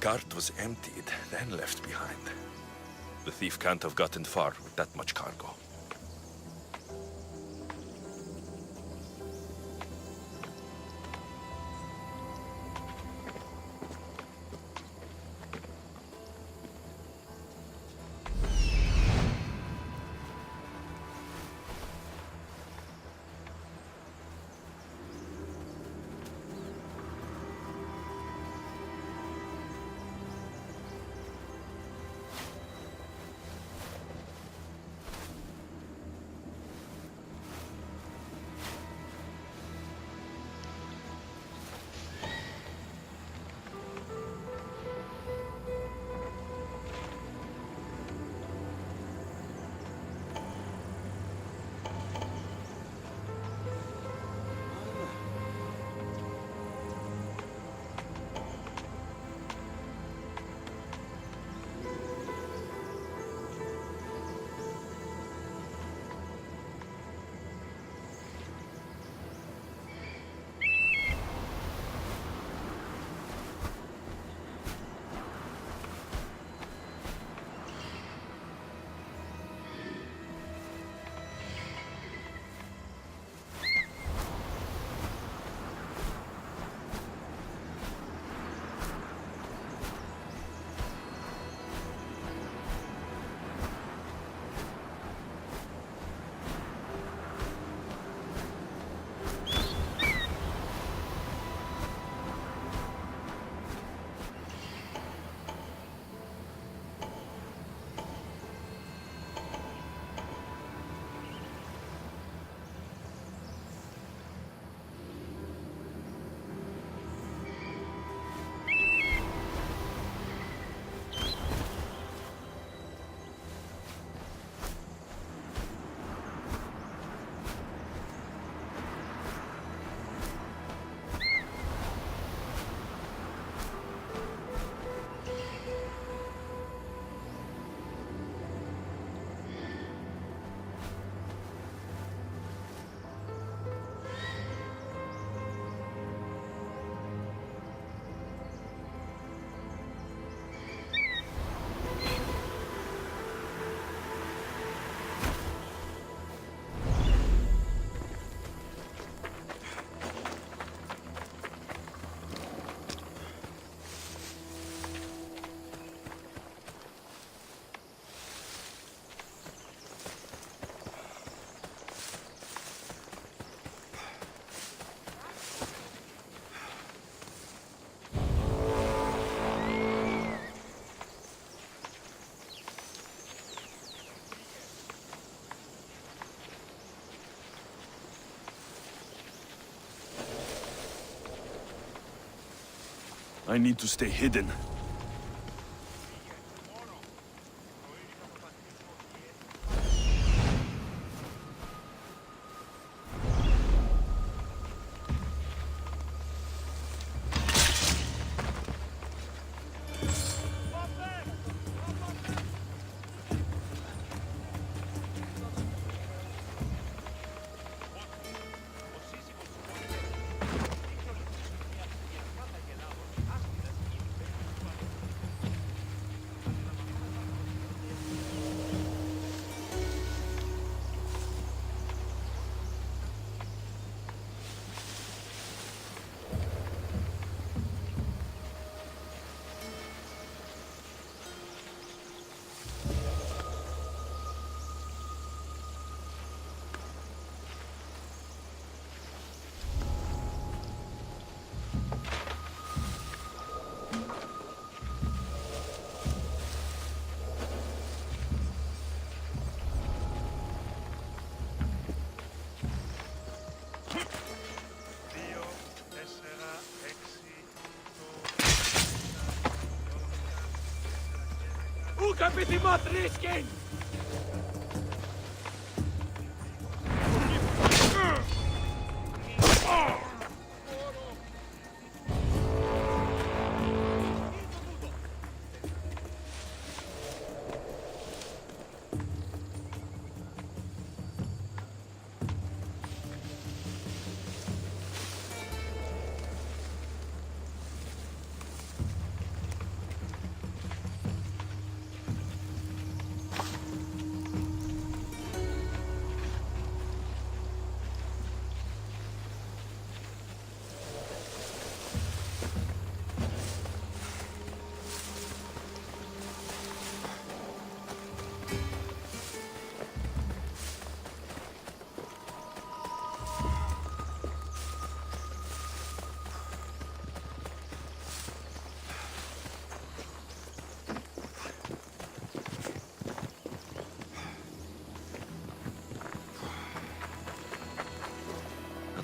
cart was emptied, then left behind. The thief can't have gotten far with that much cargo. I need to stay hidden. Kuka piti mat riskin!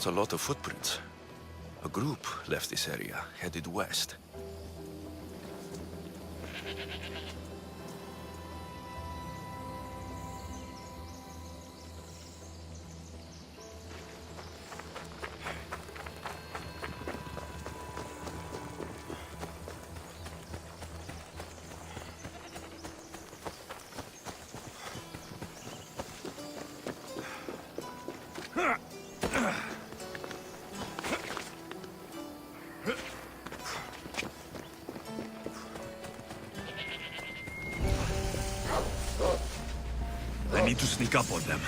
a lot of footprints. A group left this area, headed west. I need to sneak up on them.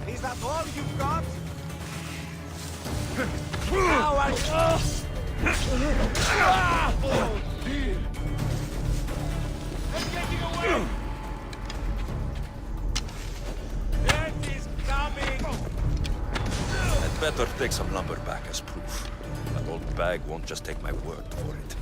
Is that all you've got? Now I... Oh, dear. They're getting away! Death is coming! I'd better take some lumber back as proof. That old bag won't just take my word for it.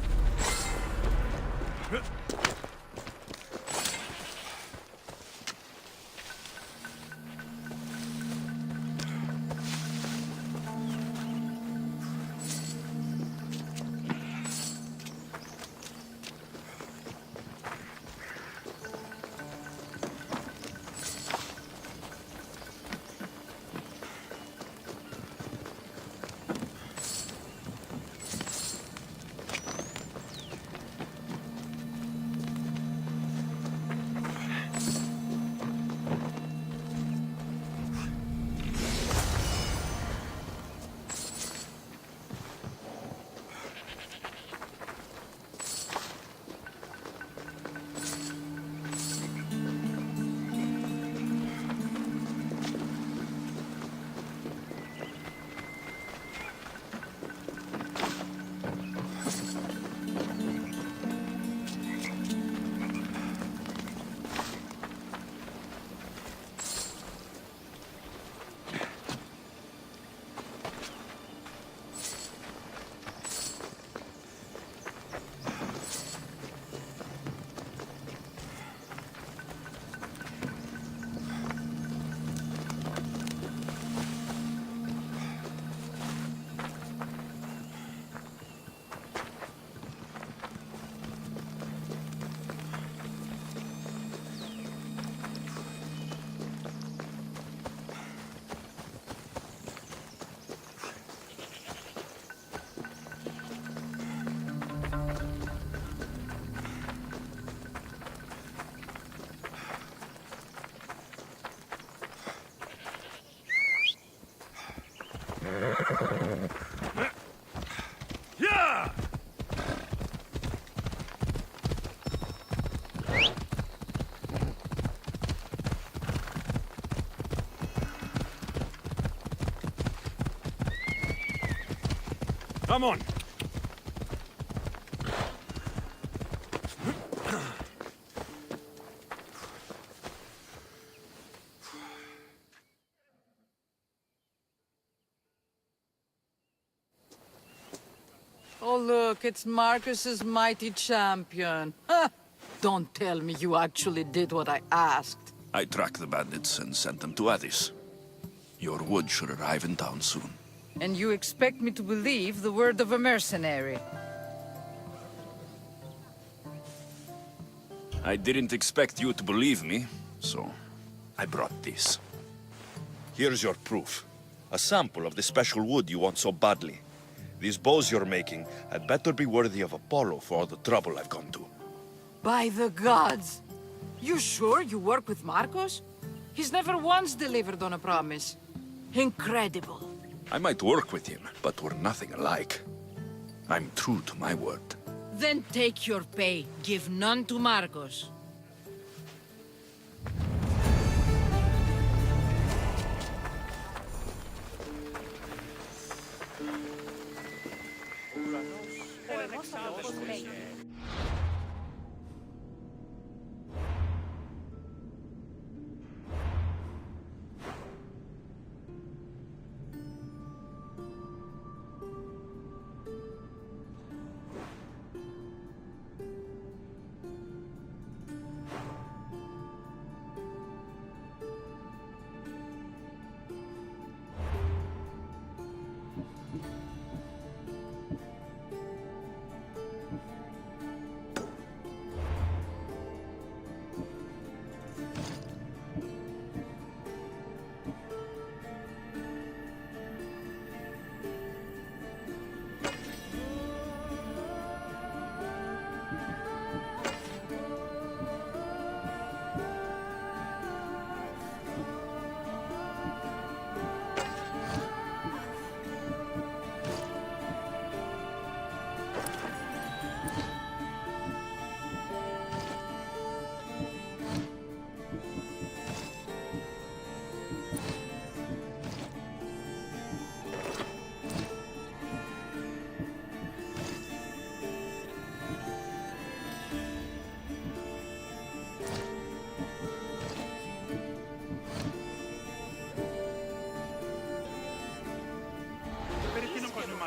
Come on. Oh, look, it's Marcus's mighty champion. Ha! Don't tell me you actually did what I asked. I tracked the bandits and sent them to Odyssey. Your wood should arrive in town soon. And you expect me to believe the word of a mercenary? I didn't expect you to believe me, so I brought this. Here's your proof. A sample of the special wood you want so badly. These bows you're making had better be worthy of Apollo for all the trouble I've gone to. By the gods! You sure you work with Marcos? He's never once delivered on a promise. Incredible. I might work with him, but we're nothing alike. I'm true to my word. Then take your pay. Give none to Marcos.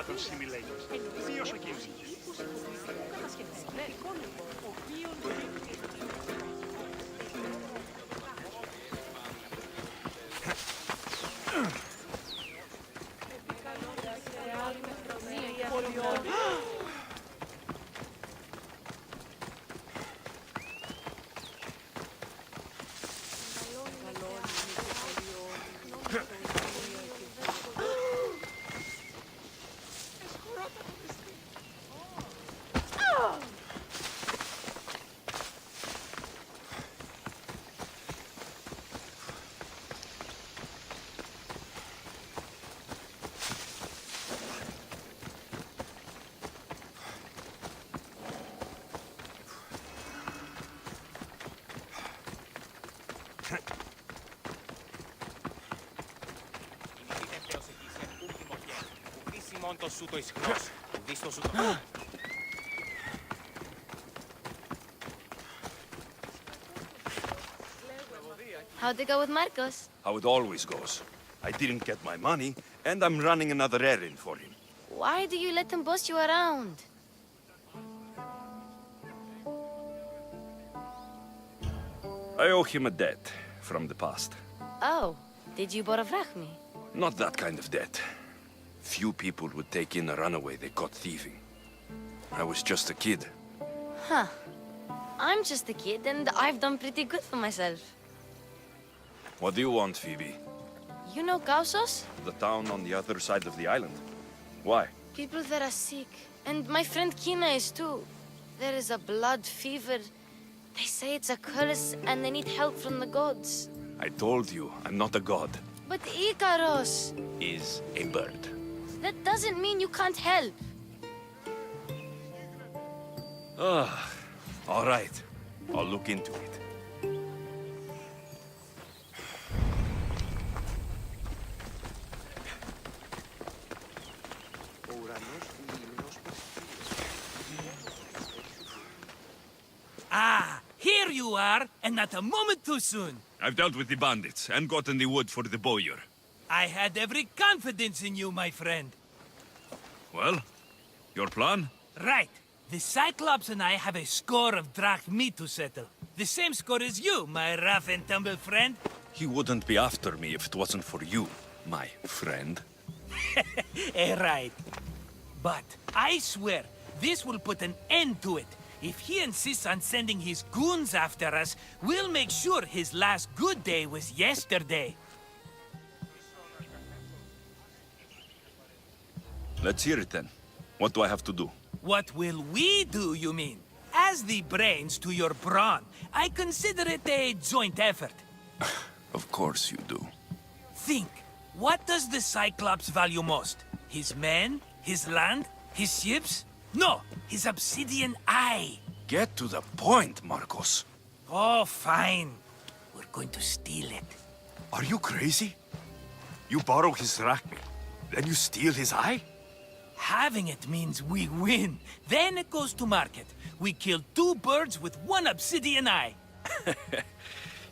των simulators. Ιδίως ο gaming. Το σου το ισχνός. Δεις το σου το... How'd it go with Marcos? How it always goes. I didn't get my money, and I'm running another errand for him. Why do you let him boss you around? I owe him a debt from the past. Oh, did you borrow me? Not that kind of debt. Few people would take in a runaway they caught thieving. I was just a kid. Huh. I'm just a kid and I've done pretty good for myself. What do you want, Phoebe? You know Kausos? The town on the other side of the island. Why? People there are sick. And my friend Kina is too. There is a blood fever. They say it's a curse and they need help from the gods. I told you, I'm not a god. But Ikaros! Is a bird. That doesn't mean you can't help. All right. I'll look into it. Ο ουρανός του Ah, here you are, and not a moment too soon. I've dealt with the bandits and gotten the wood for the bowyer. I had every confidence in you, my friend. Well, your plan? Right. The Cyclops and I have a score of drachmi to settle. The same score as you, my rough and tumble friend. He wouldn't be after me if it wasn't for you, my friend. Right. But I swear, this will put an end to it. If he insists on sending his goons after us, we'll make sure his last good day was yesterday. Let's hear it then. What do I have to do? What will we do, you mean? As the brains to your brawn, I consider it a joint effort. Of course you do. Think, what does the Cyclops value most? His men? His land? His ships? No, his obsidian eye. Get to the point, Marcos. Oh, fine. We're going to steal it. Are you crazy? You borrow his drachmi, then you steal his eye? Having it means we win. Then it goes to market. We kill two birds with one obsidian eye.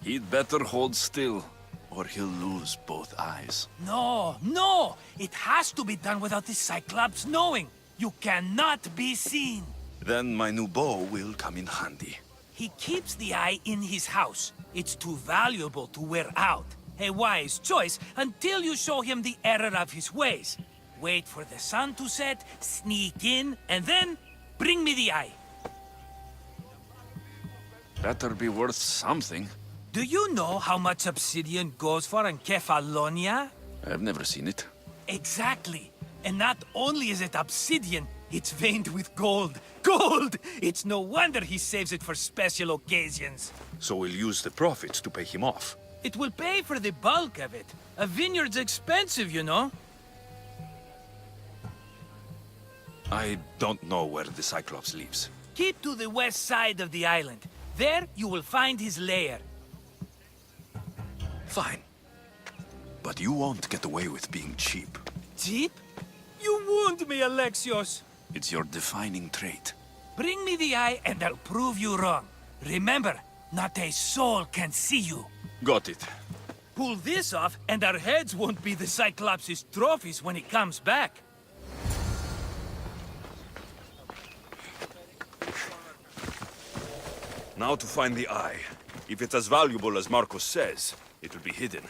He'd better hold still, or he'll lose both eyes. No, no! It has to be done without the Cyclops knowing. You cannot be seen. Then my new bow will come in handy. He keeps the eye in his house. It's too valuable to wear out. A wise choice until you show him the error of his ways. Wait for the sun to set, sneak in, and then bring me the eye. Better be worth something. Do you know how much obsidian goes for in Kefalonia? I've never seen it. Exactly. And not only is it obsidian, it's veined with gold. Gold! It's no wonder he saves it for special occasions. So we'll use the profits to pay him off. It will pay for the bulk of it. A vineyard's expensive, you know. I don't know where the Cyclops lives. Keep to the west side of the island. There you will find his lair. Fine. But you won't get away with being cheap. Cheap? You wound me, Alexios. It's your defining trait. Bring me the eye and I'll prove you wrong. Remember, not a soul can see you. Got it. Pull this off and our heads won't be the Cyclops' trophies when he comes back. Now to find the eye. If it's as valuable as Marcos says, it will be hidden.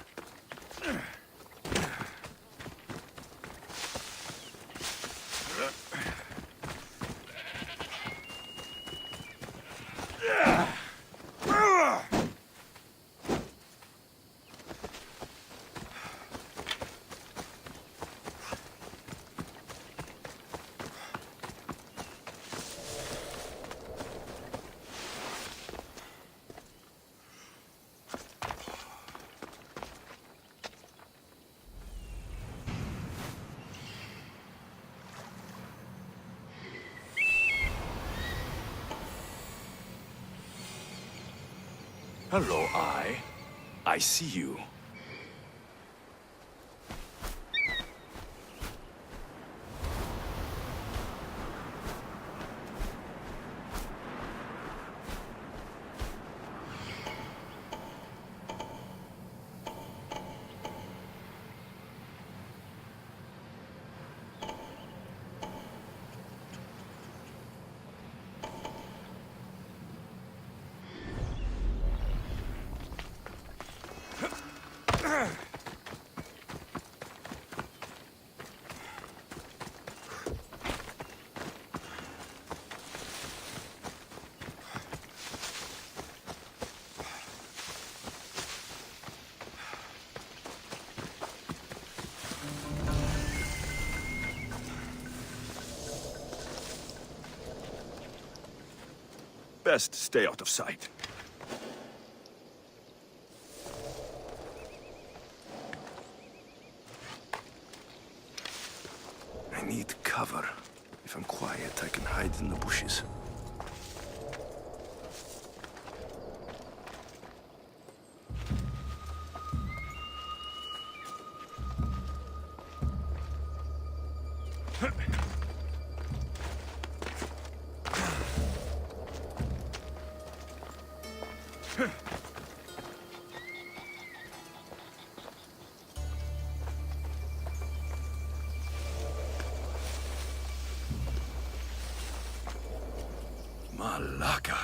Hello, Eye. I see you. Best stay out of sight. I need cover. If I'm quiet, I can hide in the bushes. Malaka.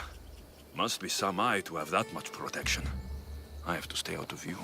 Must be some eye to have that much protection. I have to stay out of view.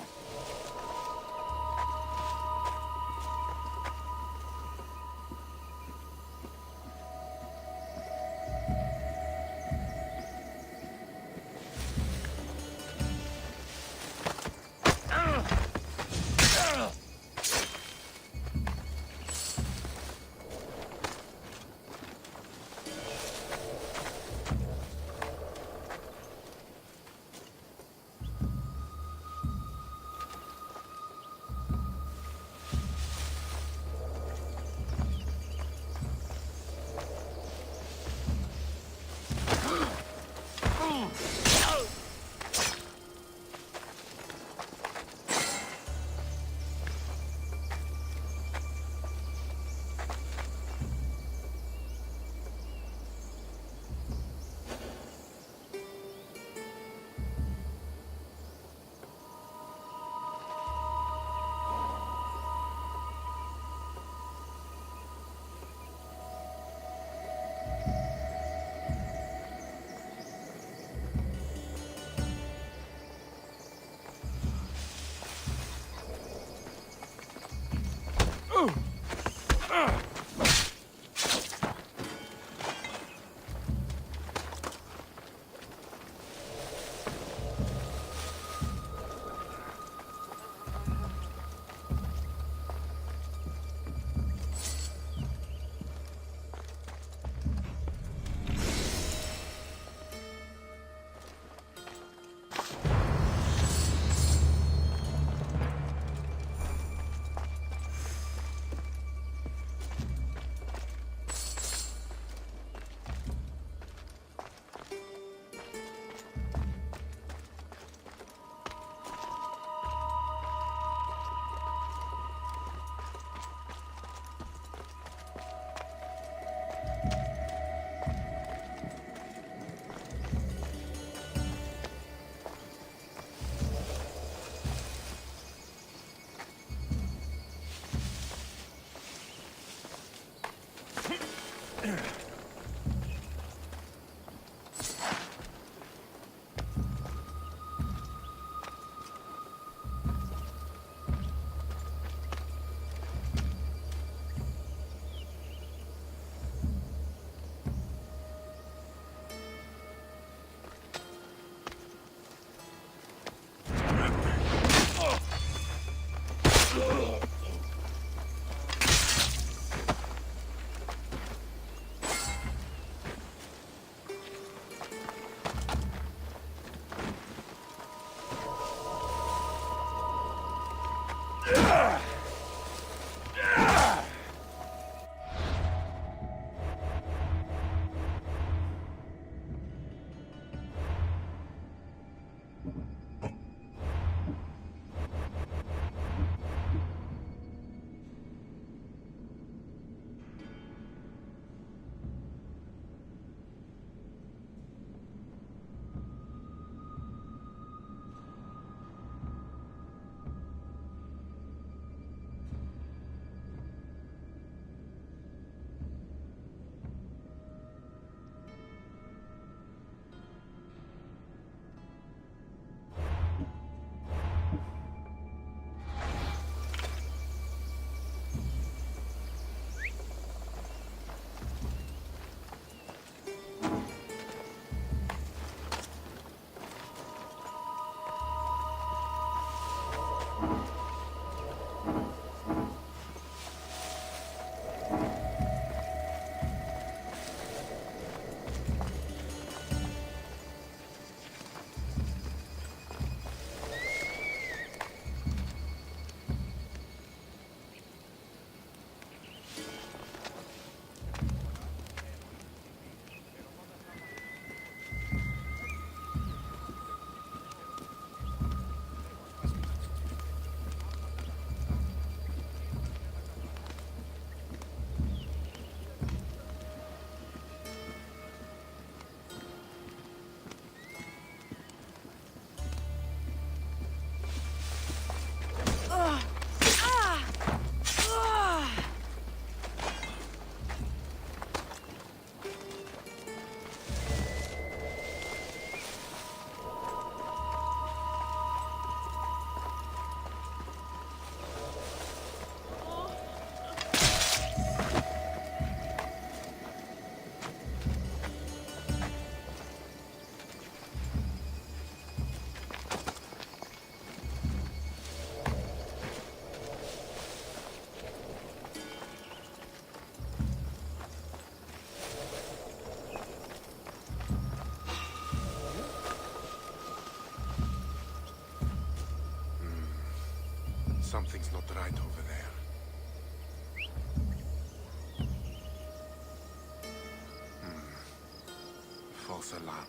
Something's not right over there. False alarm.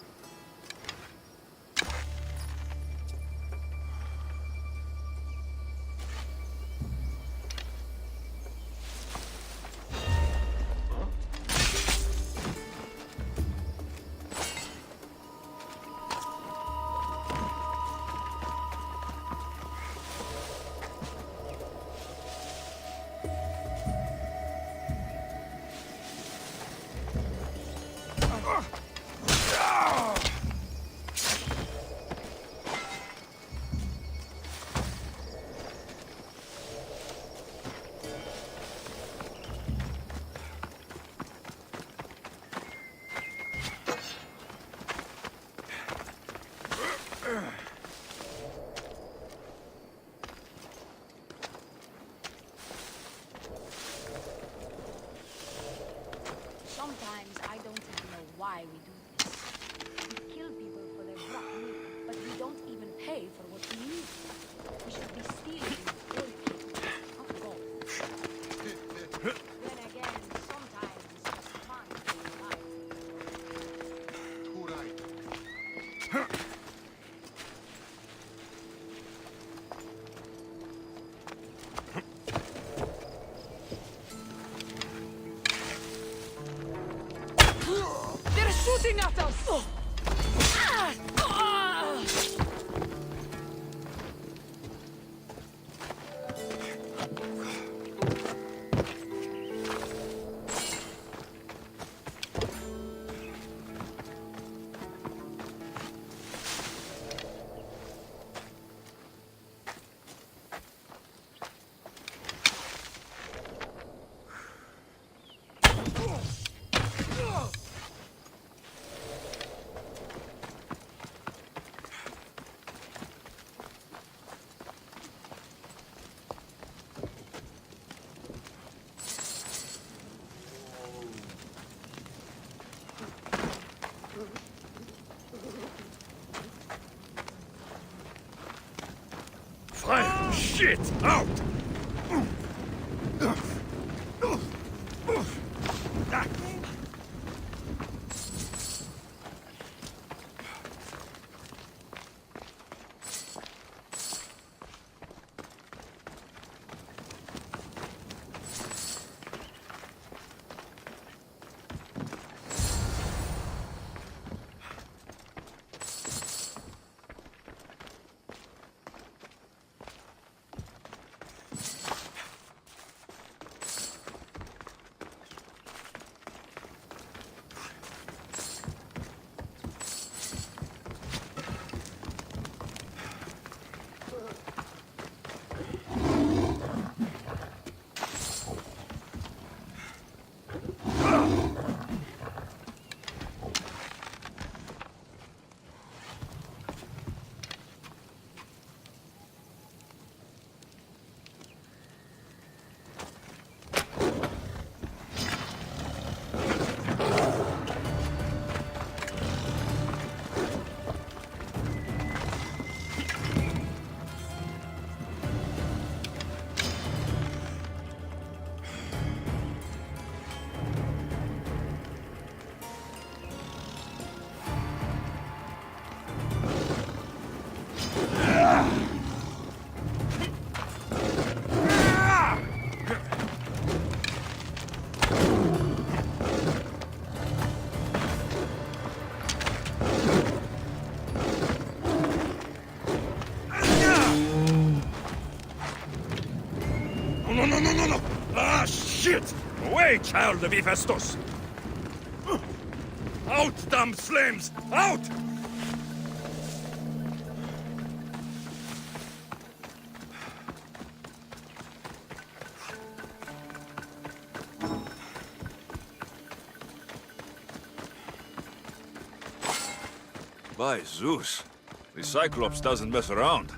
Sometimes I don't even know why we do this. We kill people for their black meat, but we don't even pay for what we eat. We should be stealing old people, not gold. Then again, sometimes it's just fun being alive. Too right. They're shooting at us! Fire! Shit! Out! No! Ah, shit! Away, child of Hephaestus! Out, damn flames! Out! By Zeus, the Cyclops doesn't mess around.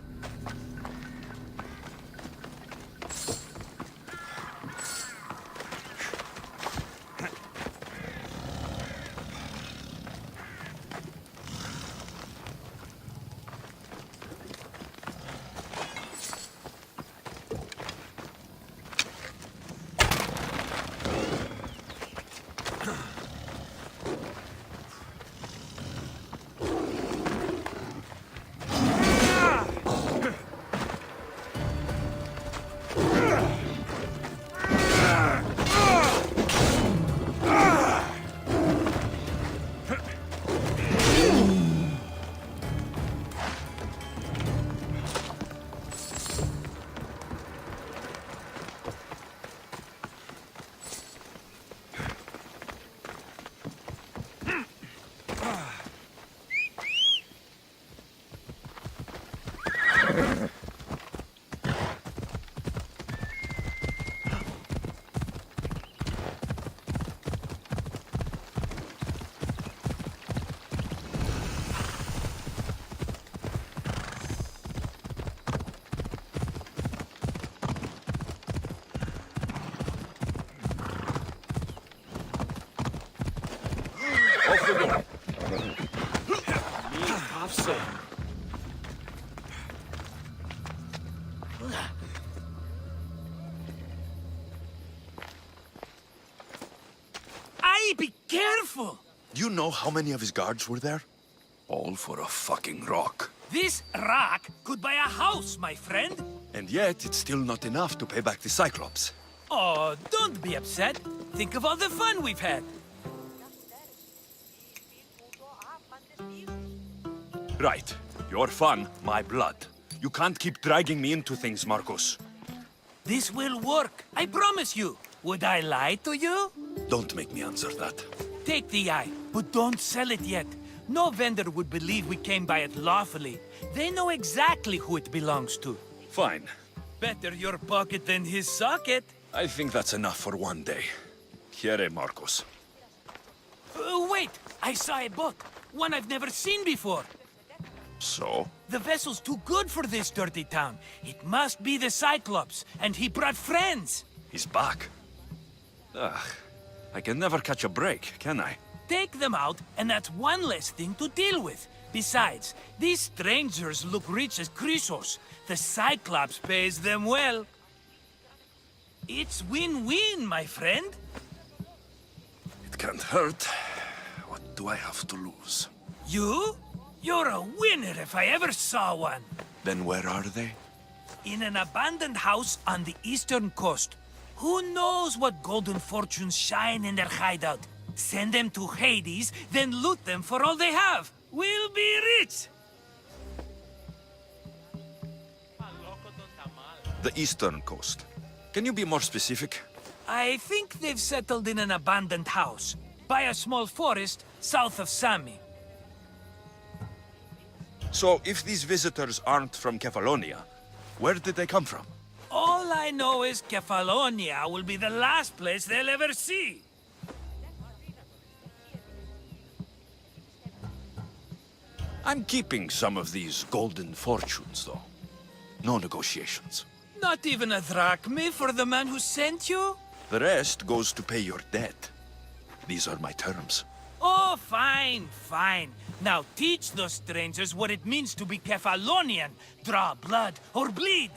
so. Aye, be careful! Do you know how many of his guards were there? All for a fucking rock. This rock could buy a house, my friend. And yet, it's still not enough to pay back the Cyclops. Oh, don't be upset. Think of all the fun we've had. Right. Your fun, my blood. You can't keep dragging me into things, Marcos. This will work, I promise you. Would I lie to you? Don't make me answer that. Take the eye, but don't sell it yet. No vendor would believe we came by it lawfully. They know exactly who it belongs to. Fine. Better your pocket than his socket. I think that's enough for one day. Here, Marcos. Wait! I saw a boat. One I've never seen before. So? The vessel's too good for this dirty town. It must be the Cyclops, and he brought friends. He's back. Ugh. I can never catch a break, can I? Take them out, and that's one less thing to deal with. Besides, these strangers look rich as Chrysos. The Cyclops pays them well. It's win-win, my friend. It can't hurt. What do I have to lose? You? You're a winner if I ever saw one. Then where are they? In an abandoned house on the eastern coast. Who knows what golden fortunes shine in their hideout? Send them to Hades, then loot them for all they have. We'll be rich! The eastern coast. Can you be more specific? I think they've settled in an abandoned house, by a small forest south of Sami. So, if these visitors aren't from Kefalonia, where did they come from? All I know is Kefalonia will be the last place they'll ever see. I'm keeping some of these golden fortunes, though. No negotiations. Not even a drachme for the man who sent you? The rest goes to pay your debt. These are my terms. Oh, fine, fine. Now teach those strangers what it means to be Kefalonian. Draw blood or bleed.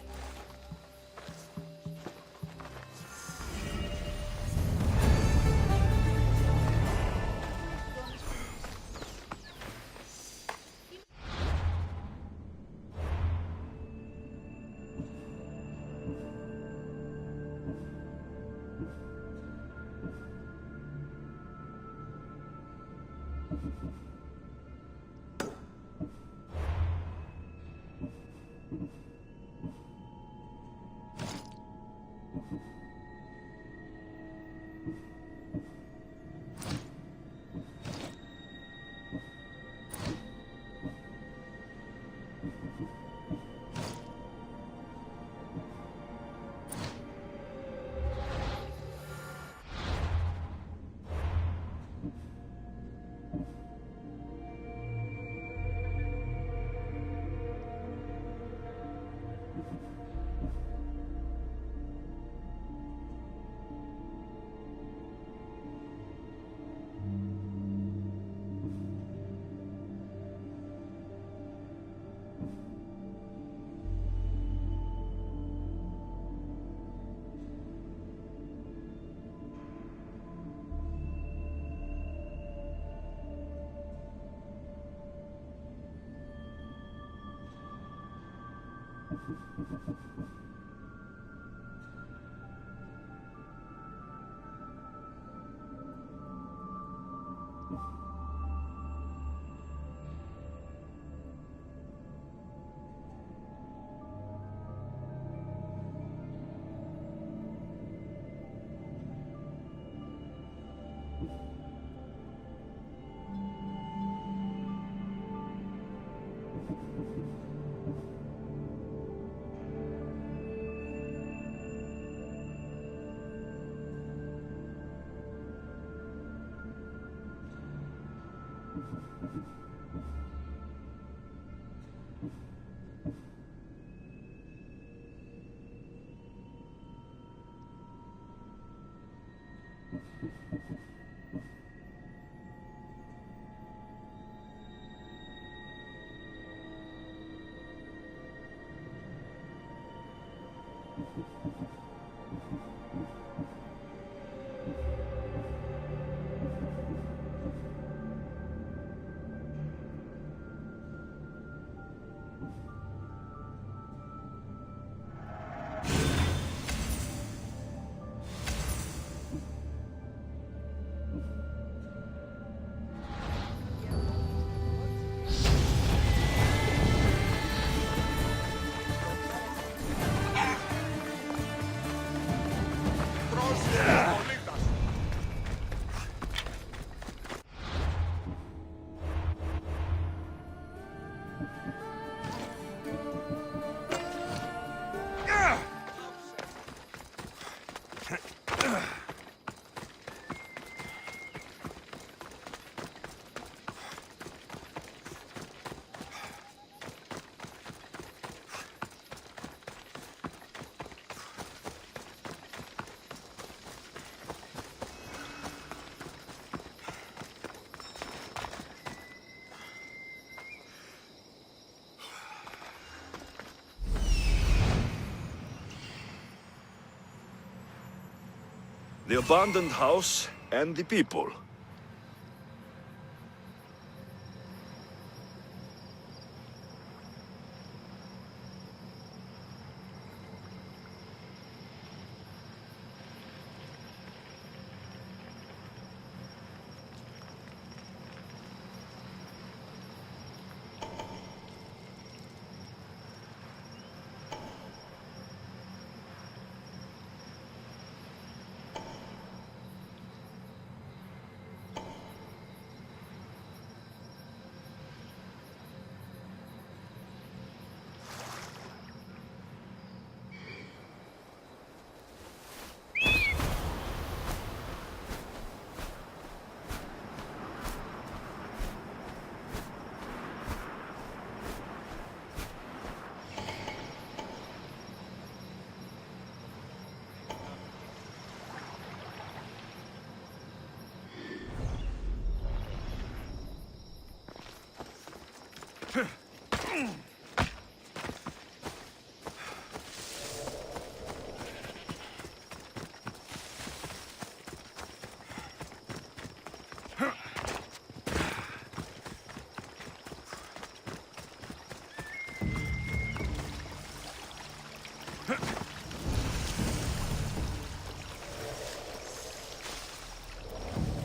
The abandoned house and the people.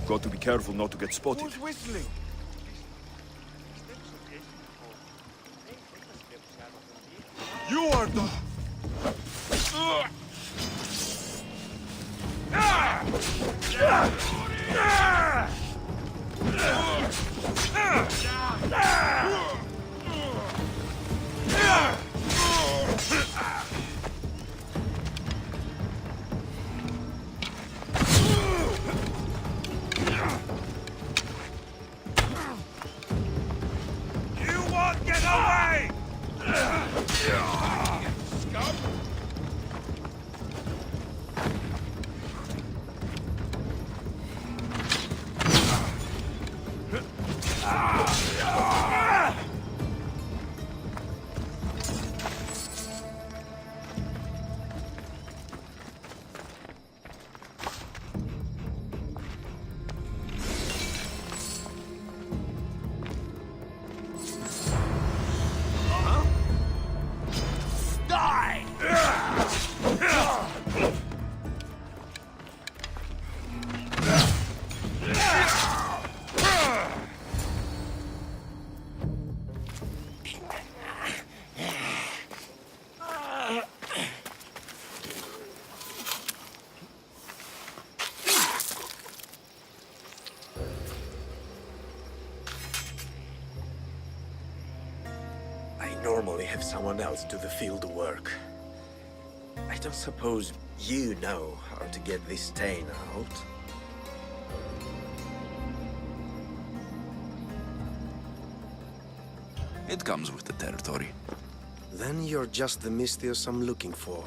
Got to be careful not to get spotted. Who's whistling? You are the... You won't get away! Scum! I normally have someone else do the field work. I don't suppose you know how to get this stain out? It comes with the territory. Then you're just the Mystios I'm looking for.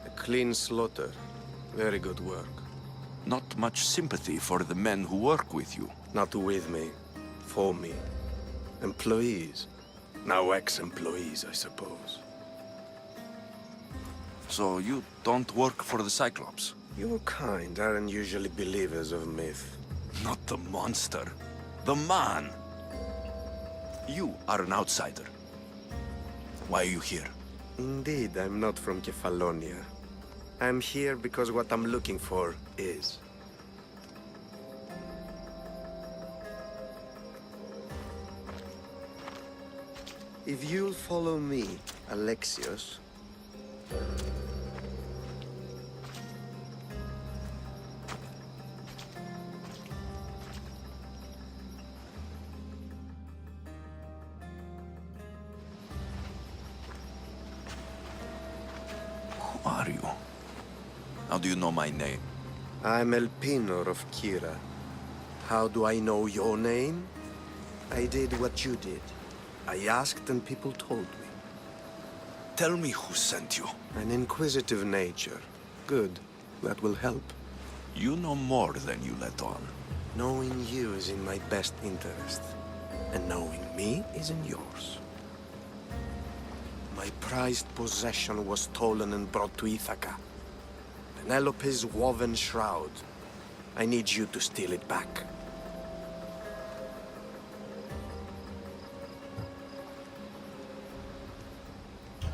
A clean slaughter. Very good work. Not much sympathy for the men who work with you. Not with me. For me. Employees. Now ex-employees, I suppose. So you don't work for the Cyclops? Your kind aren't usually believers of myth. Not the monster. The man. You are an outsider. Why are you here? Indeed, I'm not from Kefalonia. I'm here because what I'm looking for is. If you'll follow me, Alexios... Who are you? How do you know my name? I'm Elpinor of Kira. How do I know your name? I did what you did. I asked and people told me. Tell me who sent you. An inquisitive nature. Good. That will help. You know more than you let on. Knowing you is in my best interest. And knowing me is in yours. My prized possession was stolen and brought to Ithaca. Penelope's woven shroud. I need you to steal it back.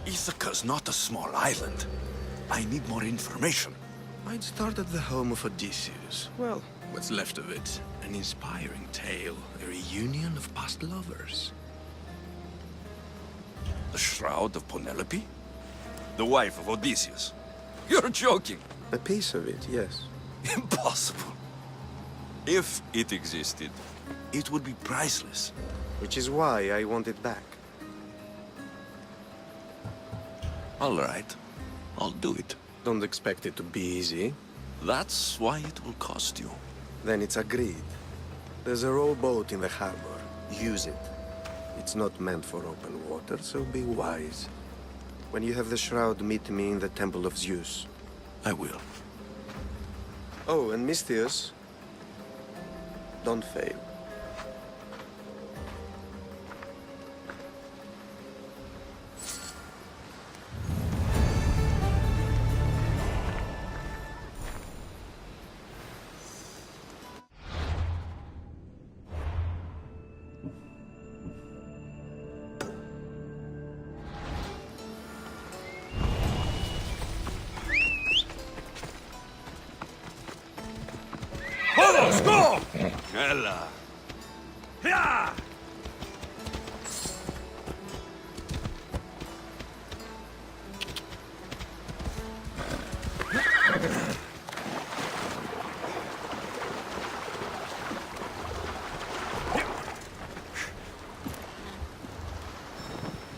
Ithaca's not a small island. I need more information. I'd start at the home of Odysseus. Well, what's left of it. An inspiring tale. A reunion of past lovers. The Shroud of Penelope? The wife of Odysseus? You're joking! A piece of it, yes. Impossible. If it existed, it would be priceless. Which is why I want it back. All right. I'll do it. Don't expect it to be easy. That's why it will cost you. Then it's agreed. There's a rowboat in the harbor. Use it. It's not meant for open water, so be wise. When you have the shroud, meet me in the Temple of Zeus. I will. Oh, and Misthios, don't fail. Vamos, go! Ella! Yeah!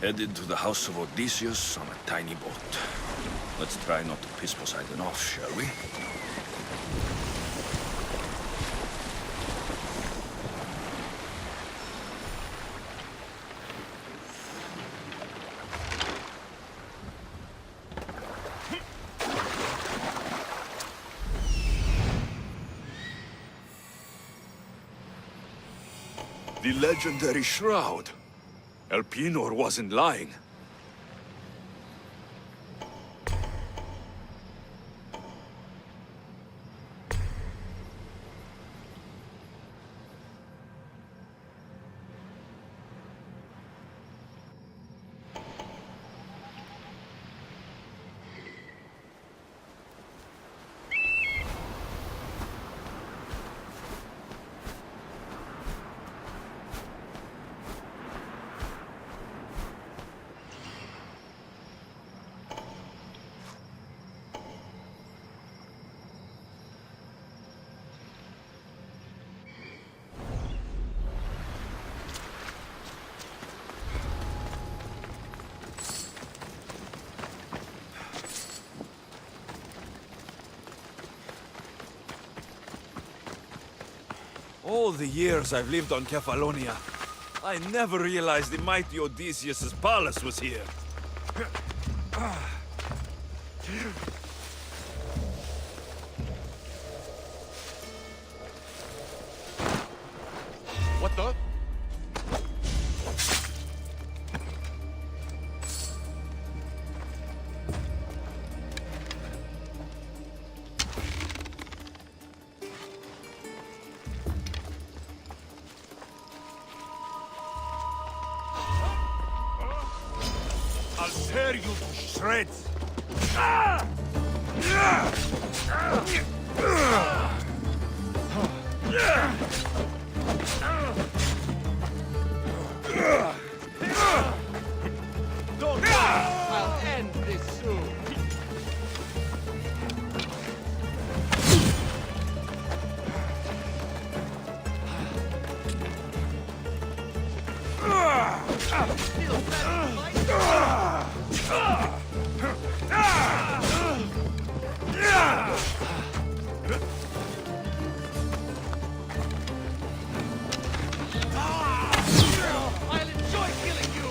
Headed to the house of Odysseus on a tiny boat. Let's try not to piss Poseidon off, shall we? The legendary shroud. Elpinor wasn't lying. All the years I've lived on Kefalonia, I never realized the mighty Odysseus' palace was here. What the? I'll tear you to shreds! Don't worry, I'll end this soon. Still I'll enjoy killing you!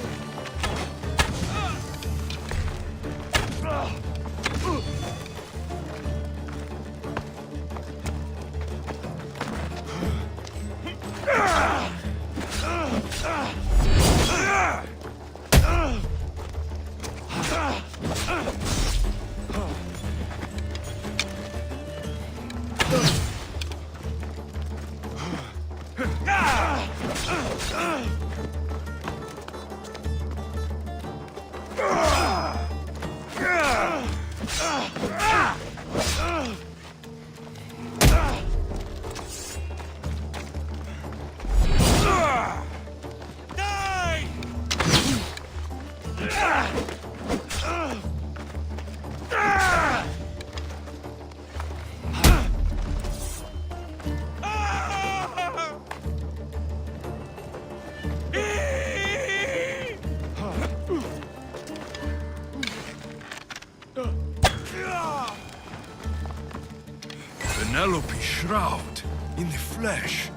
Penelope Shroud, in the flesh.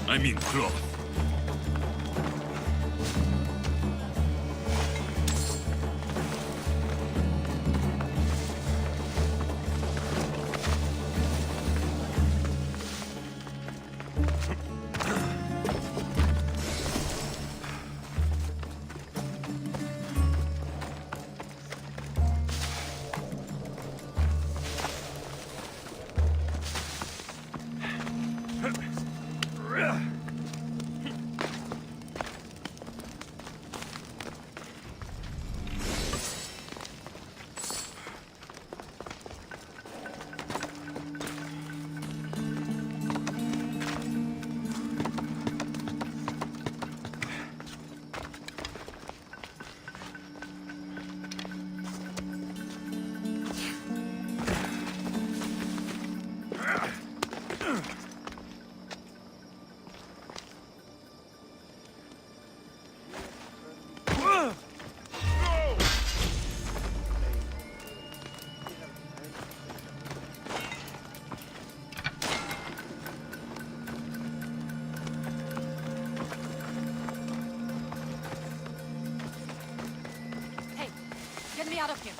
I mean cloth. Hey, get me out of here.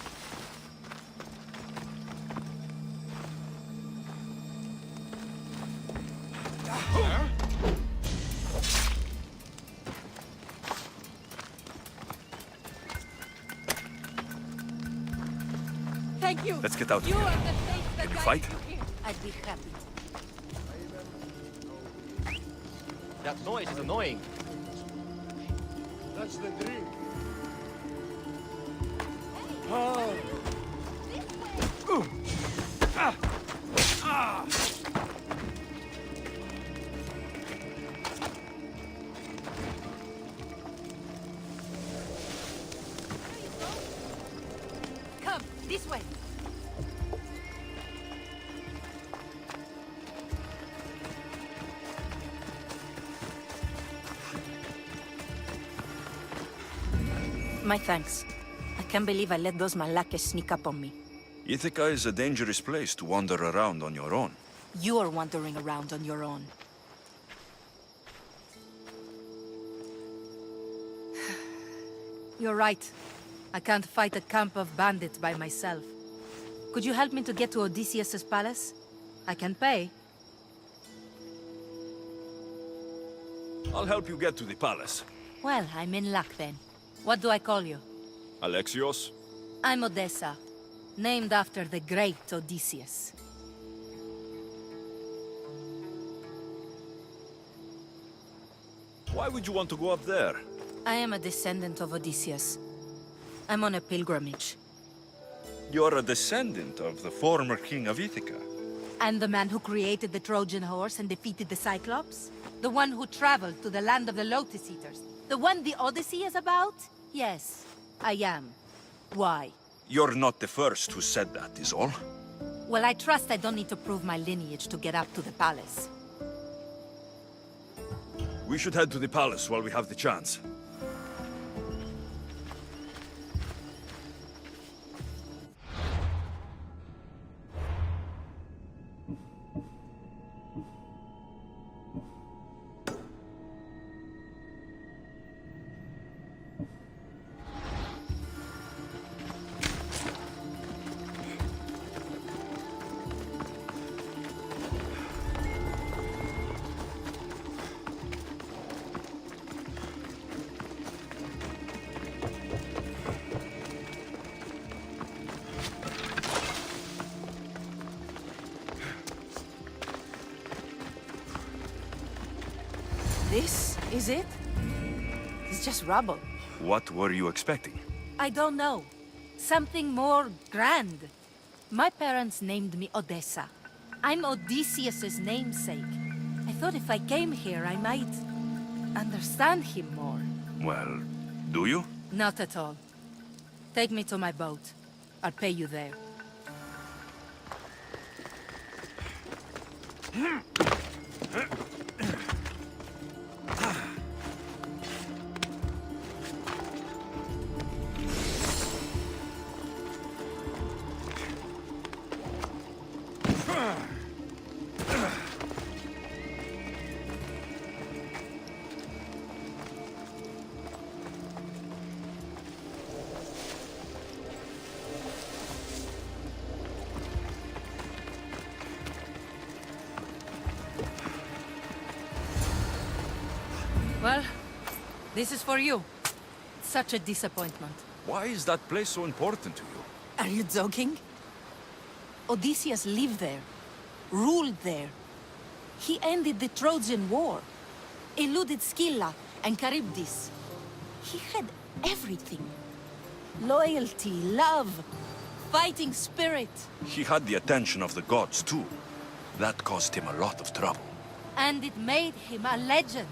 Thank you. Let's get out of You here. are the face that Can you guides fight? me here. I'd be happy. That noise is annoying. That's the dream. Come, this way. My thanks. I can't believe I let those Malakas sneak up on me. Ithaca is a dangerous place to wander around on your own. You're wandering around on your own. You're right. I can't fight a camp of bandits by myself. Could you help me to get to Odysseus's palace? I can pay. I'll help you get to the palace. Well, I'm in luck then. What do I call you? Alexios? I'm Odessa, named after the great Odysseus. Why would you want to go up there? I am a descendant of Odysseus. I'm on a pilgrimage. You're a descendant of the former king of Ithaca. And the man who created the Trojan horse and defeated the Cyclops? The one who traveled to the land of the Lotus Eaters? The one the Odyssey is about? Yes, I am. Why? You're not the first who said that, is all. Well, I trust I don't need to prove my lineage to get up to the palace. We should head to the palace while we have the chance. This is it? It's just rubble. What were you expecting? I don't know. Something more grand. My parents named me Odessa. I'm Odysseus's namesake. I thought if I came here, I might understand him more. Well, do you? Not at all. Take me to my boat. I'll pay you there. Well, this is for you. Such a disappointment. Why is that place so important to you? Are you joking? Odysseus lived there, ruled there. He ended the Trojan War, eluded Scylla and Charybdis. He had everything. Loyalty, love, fighting spirit. He had the attention of the gods, too. That caused him a lot of trouble. And it made him a legend.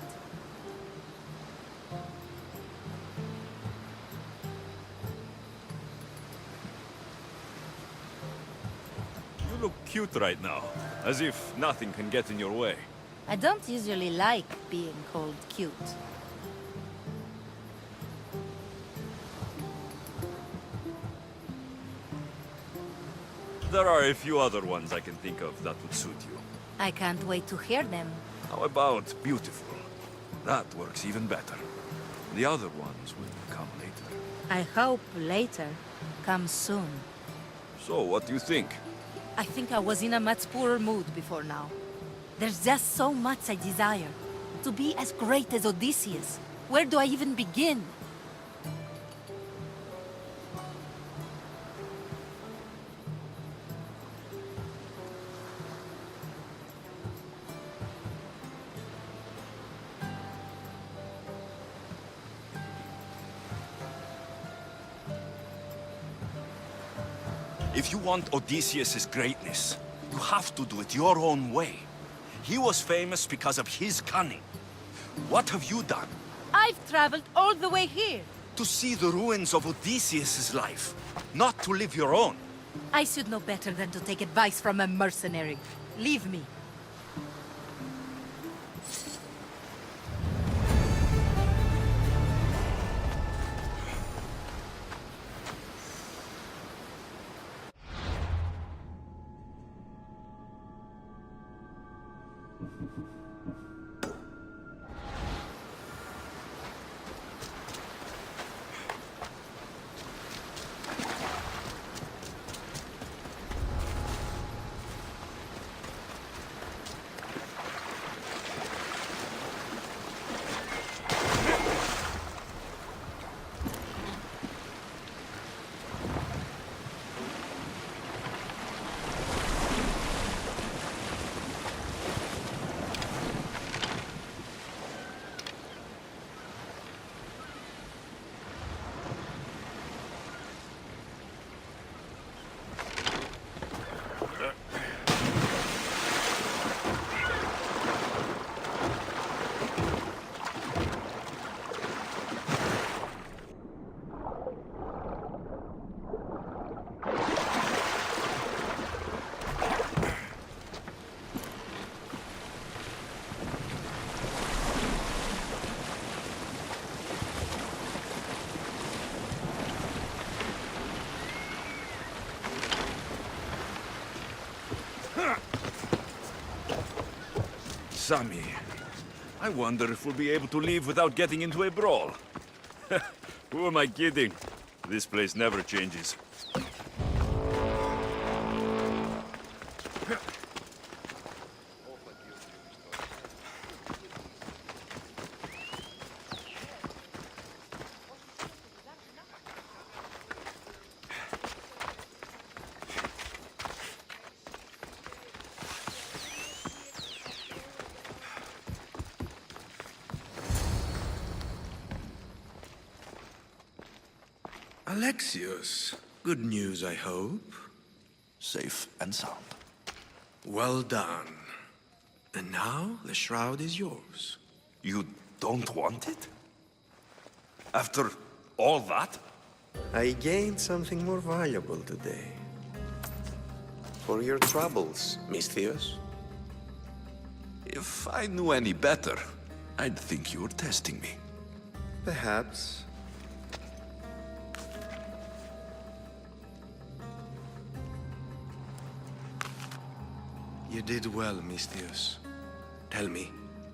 You look cute right now, as if nothing can get in your way. I don't usually like being called cute. There are a few other ones I can think of that would suit you. I can't wait to hear them. How about beautiful? That works even better. The other ones will come later. I hope later comes soon. So, what do you think? I think I was in a much poorer mood before now. There's just so much I desire. To be as great as Odysseus. Where do I even begin? If you want Odysseus' greatness, you have to do it your own way. He was famous because of his cunning. What have you done? I've traveled all the way here. To see the ruins of Odysseus' life, not to live your own. I should know better than to take advice from a mercenary. Leave me. Sammy. I wonder if we'll be able to leave without getting into a brawl. Who am I kidding? This place never changes. Alexios, good news, I hope. Safe and sound. Well done. And now the shroud is yours. You don't want it? After all that? I gained something more valuable today. For your troubles, Misthios. If I knew any better, I'd think you were testing me. Perhaps. You did well, Misthios. Tell me,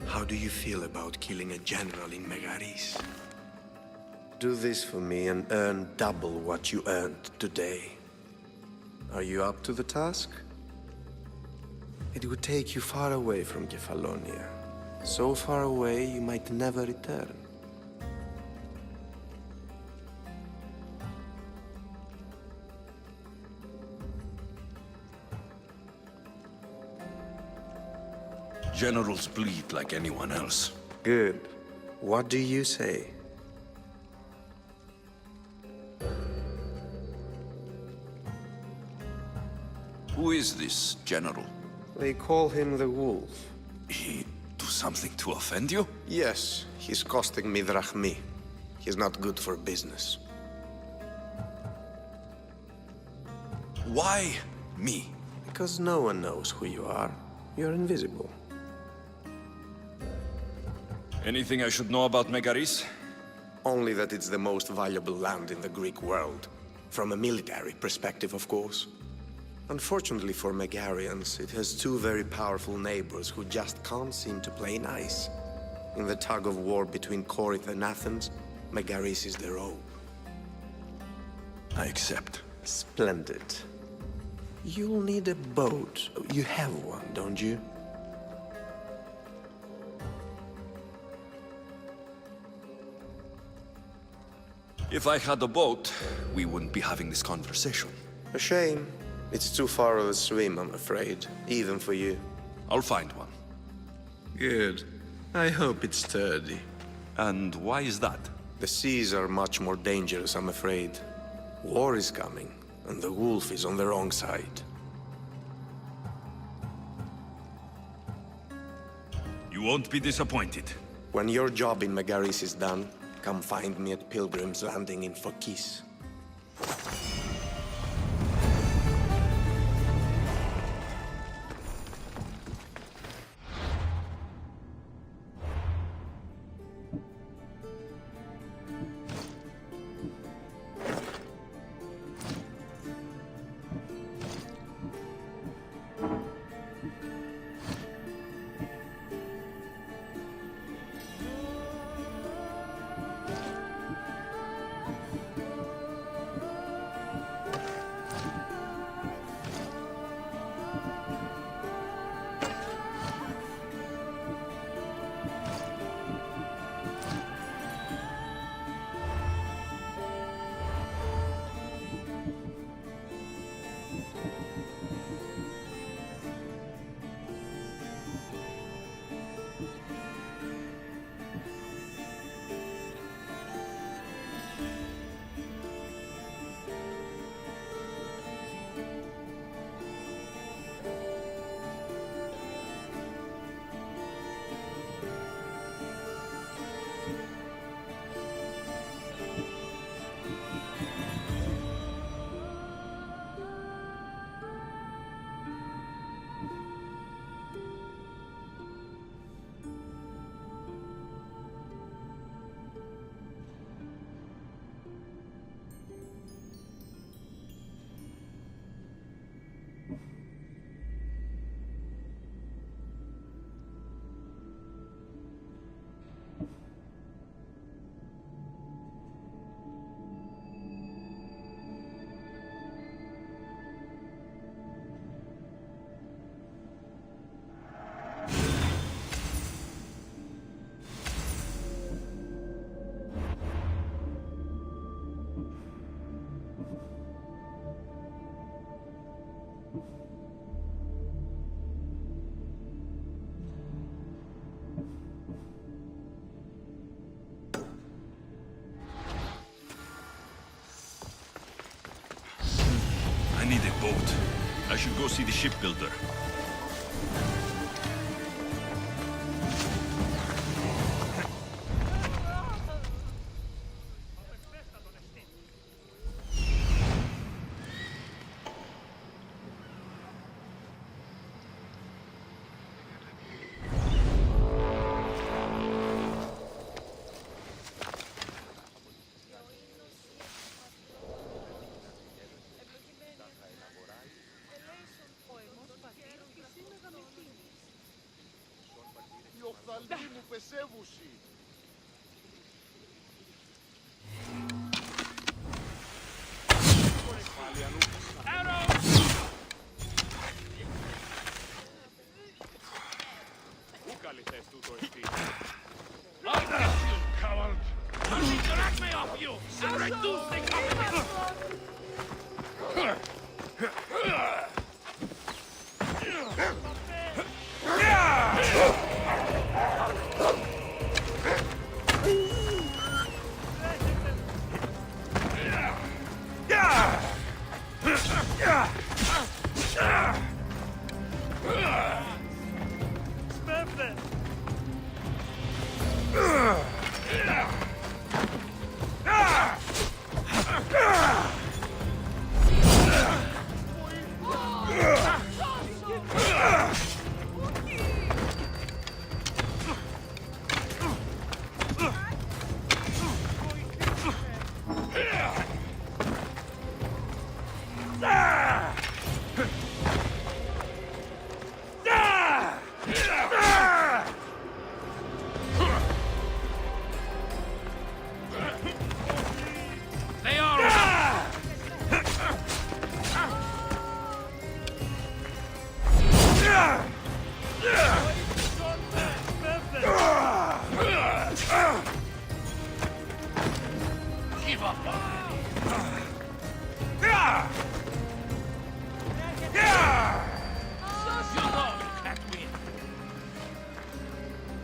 how do you feel about killing a general in Megaris? Do this for me and earn double what you earned today. Are you up to the task? It would take you far away from Kefalonia. So far away you might never return. Generals bleed like anyone else. Good. What do you say? Who is this general? They call him the Wolf. He do something to offend you? Yes, he's costing me drachmi. He's not good for business. Why me? Because no one knows who you are. You're invisible. Anything I should know about Megaris? Only that it's the most valuable land in the Greek world. From a military perspective, of course. Unfortunately for Megarians, it has two very powerful neighbors who just can't seem to play nice. In the tug of war between Corinth and Athens, Megaris is the rope. I accept. Splendid. You'll need a boat. You have one, don't you? If I had a boat, we wouldn't be having this conversation. A shame. It's too far of a swim, I'm afraid. Even for you. I'll find one. Good. I hope it's sturdy. And why is that? The seas are much more dangerous, I'm afraid. War is coming, and the wolf is on the wrong side. You won't be disappointed. When your job in Megaris is done, come find me at Pilgrim's Landing in Phokis. boat. I should go see the shipbuilder.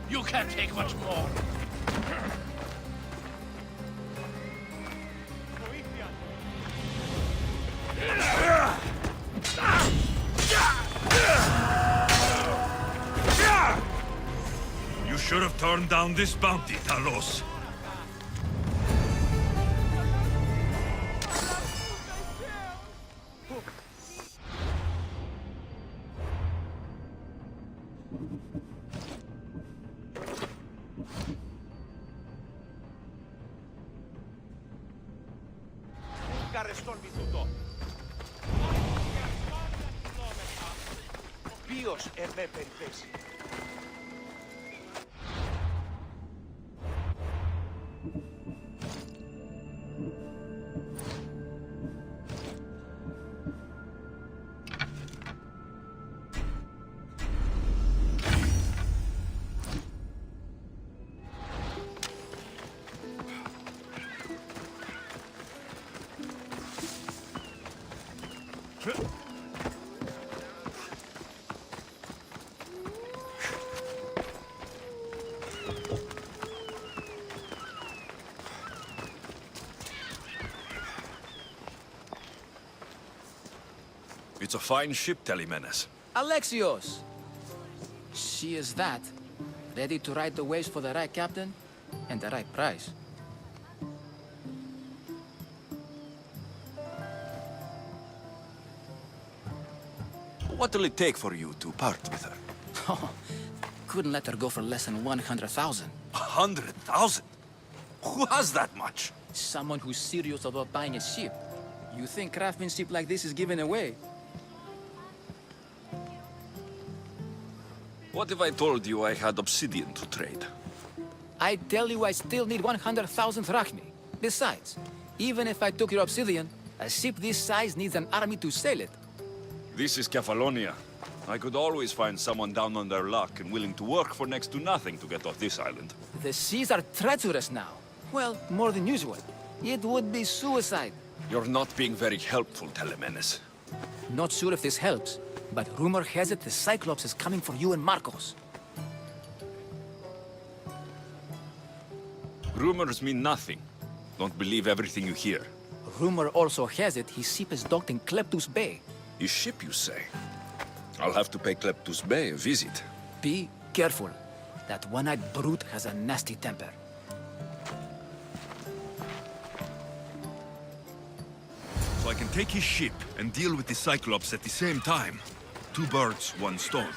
You can't take much more. You should have turned down this bounty, Talos. Ποιος εμέ περιπέσει. It's a fine ship, Telemenes. Alexios! She is that. Ready to ride the waves for the right captain and the right price. What will it take for you to part with her? Oh, couldn't let her go for less than 100,000. 100,000? Who has that much? Someone who's serious about buying a ship. You think craftsmanship like this is given away? What if I told you I had obsidian to trade? I tell you I still need 100,000 drachmi. Besides, even if I took your obsidian, a ship this size needs an army to sail it. This is Kefalonia. I could always find someone down on their luck and willing to work for next to nothing to get off this island. The seas are treacherous now. Well, more than usual. It would be suicide. You're not being very helpful, Telemenes. Not sure if this helps, but rumor has it the Cyclops is coming for you and Marcos. Rumors mean nothing. Don't believe everything you hear. Rumor also has it his ship is docked in Kleptus Bay. His ship, you say? I'll have to pay Kleptus Bey a visit. Be careful. That one-eyed brute has a nasty temper. So I can take his ship and deal with the Cyclops at the same time. 2 birds, 1 stone.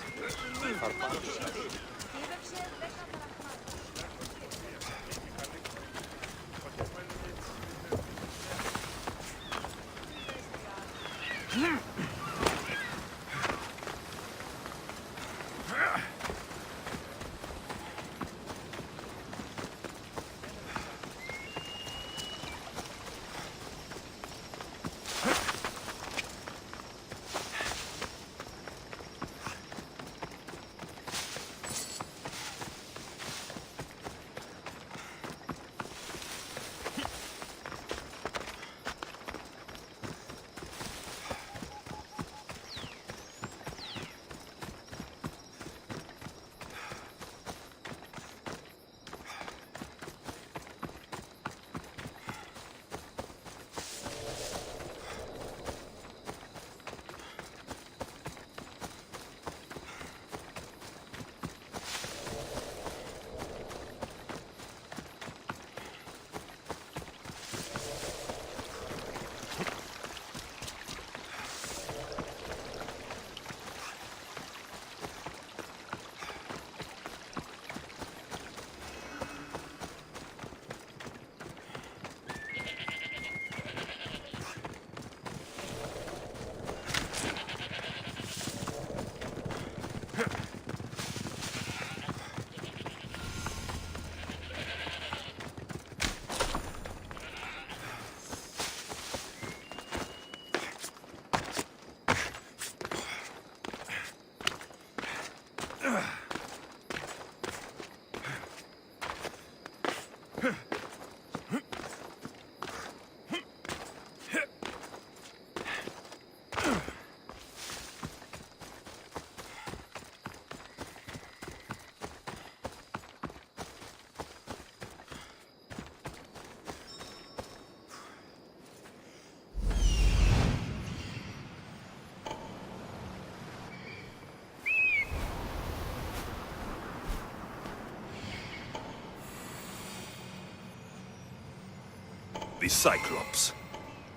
The Cyclops.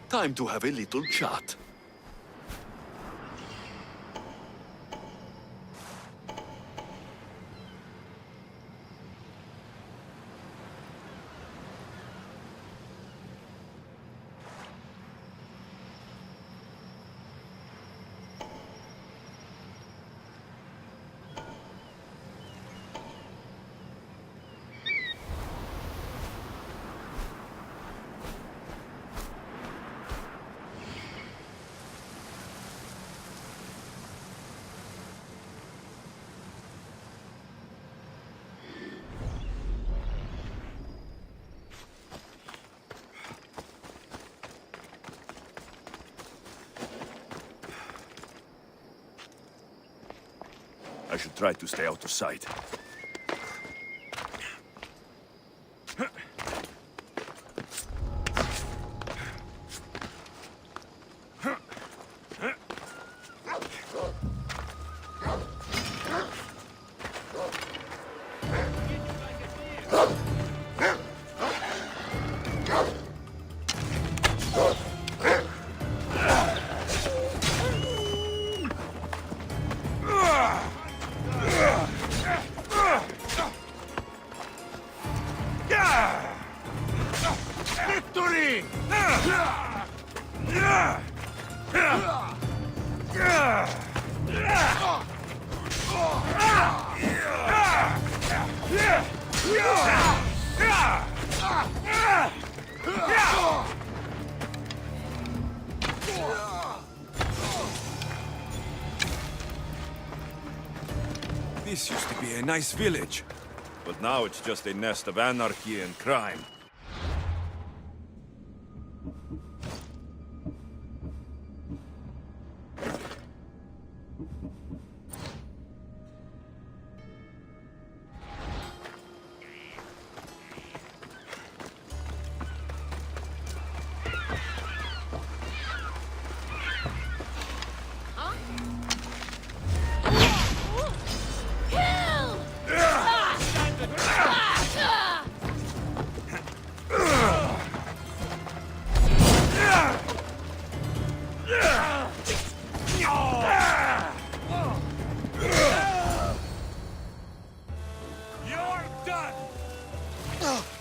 Time to have a little chat. I should try to stay out of sight. Victory! This used to be a nice village, but now it's just a nest of anarchy and crime.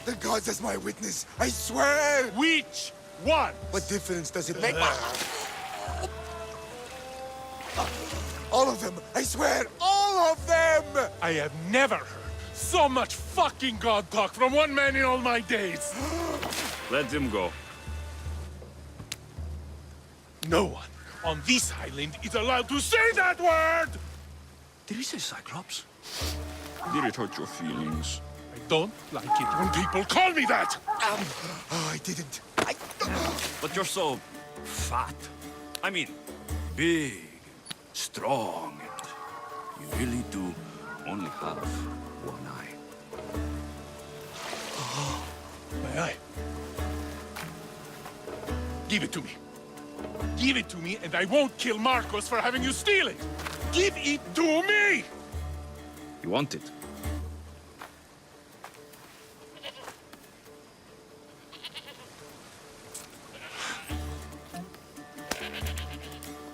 The gods as my witness, I swear! Which one? What difference does it make? All of them! I swear, all of them! I have never heard so much fucking god talk from one man in all my days. Let him go. No one on this island is allowed to say that word! Did he say Cyclops? Did it hurt your feelings? I don't like it when people call me that! Oh, I didn't. But you're so fat. I mean, big, strong. You really do only have one eye. My eye. Give it to me. Give it to me, and I won't kill Marcos for having you steal it. Give it to me! You want it?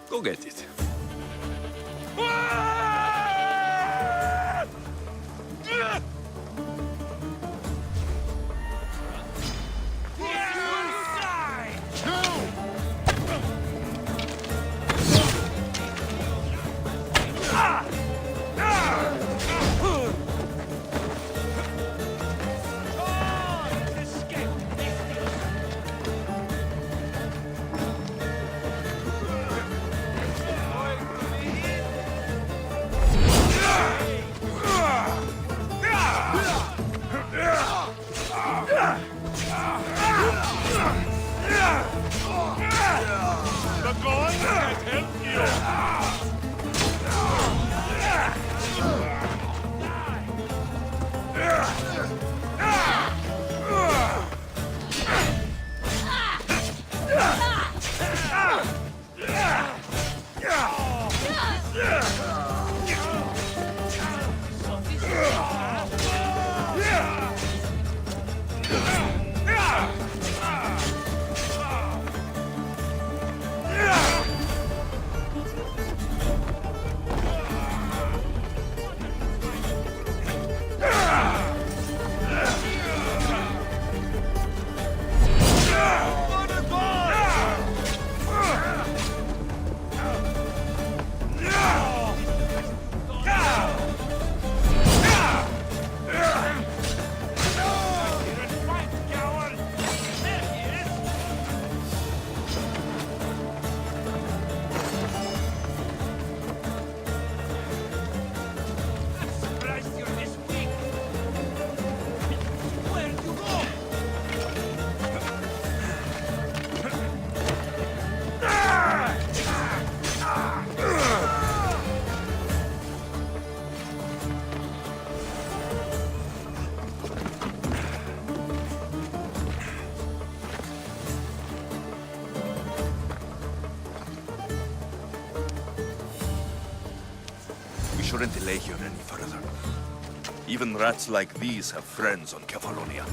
Go get it. The gods can't help you! We shouldn't delay here any further. Even rats like these have friends on Kefalonia.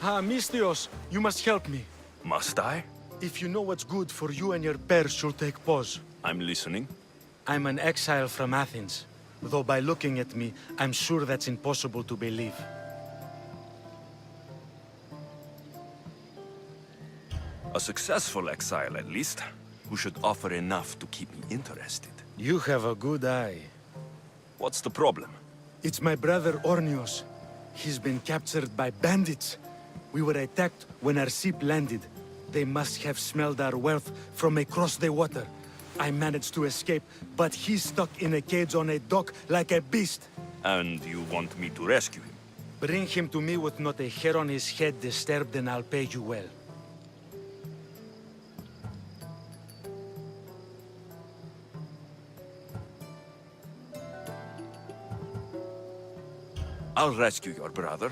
Ah, Mistios, you must help me. Must I? If you know what's good for you and your pairs should take pause. I'm listening. I'm an exile from Athens. Though by looking at me, I'm sure that's impossible to believe. A successful exile, at least, who should offer enough to keep me interested. You have a good eye. What's the problem? It's my brother Ornios. He's been captured by bandits. We were attacked when our ship landed. They must have smelled our wealth from across the water. I managed to escape, but he's stuck in a cage on a dock like a beast. And you want me to rescue him? Bring him to me with not a hair on his head disturbed and I'll pay you well. I'll rescue your brother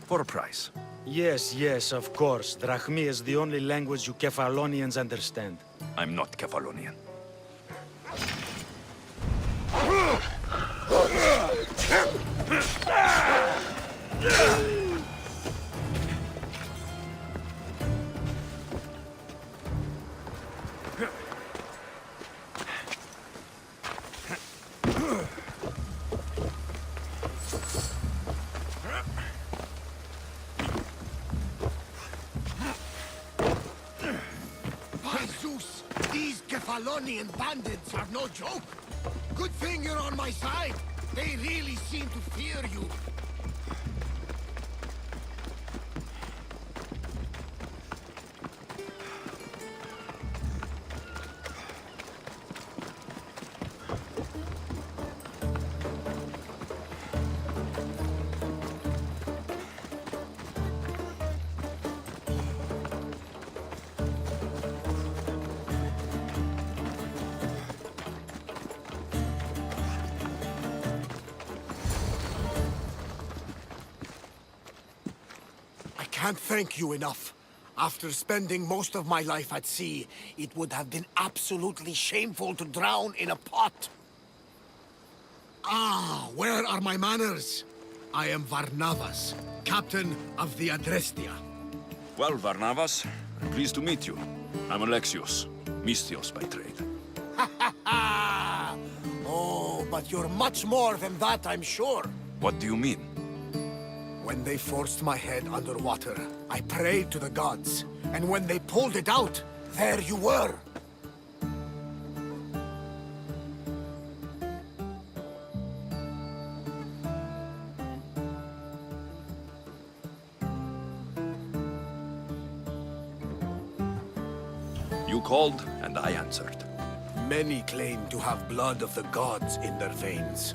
for a price. Yes, yes, of course. Drachmi is the only language you Kefalonians understand. I'm not Kefalonian. By Zeus, these Kefalonian bandits are no joke. Good thing you're on my side. They really seem to fear you. I can't thank you enough. After spending most of my life at sea, it would have been absolutely shameful to drown in a pot. Ah, where are my manners? I am Varnavas, captain of the Adrestia. Well, Varnavas, I'm pleased to meet you. I'm Alexios, Mystios by trade. Oh, but you're much more than that, I'm sure. What do you mean? When they forced my head underwater, I prayed to the gods. And when they pulled it out, there you were. You called, and I answered. Many claim to have blood of the gods in their veins.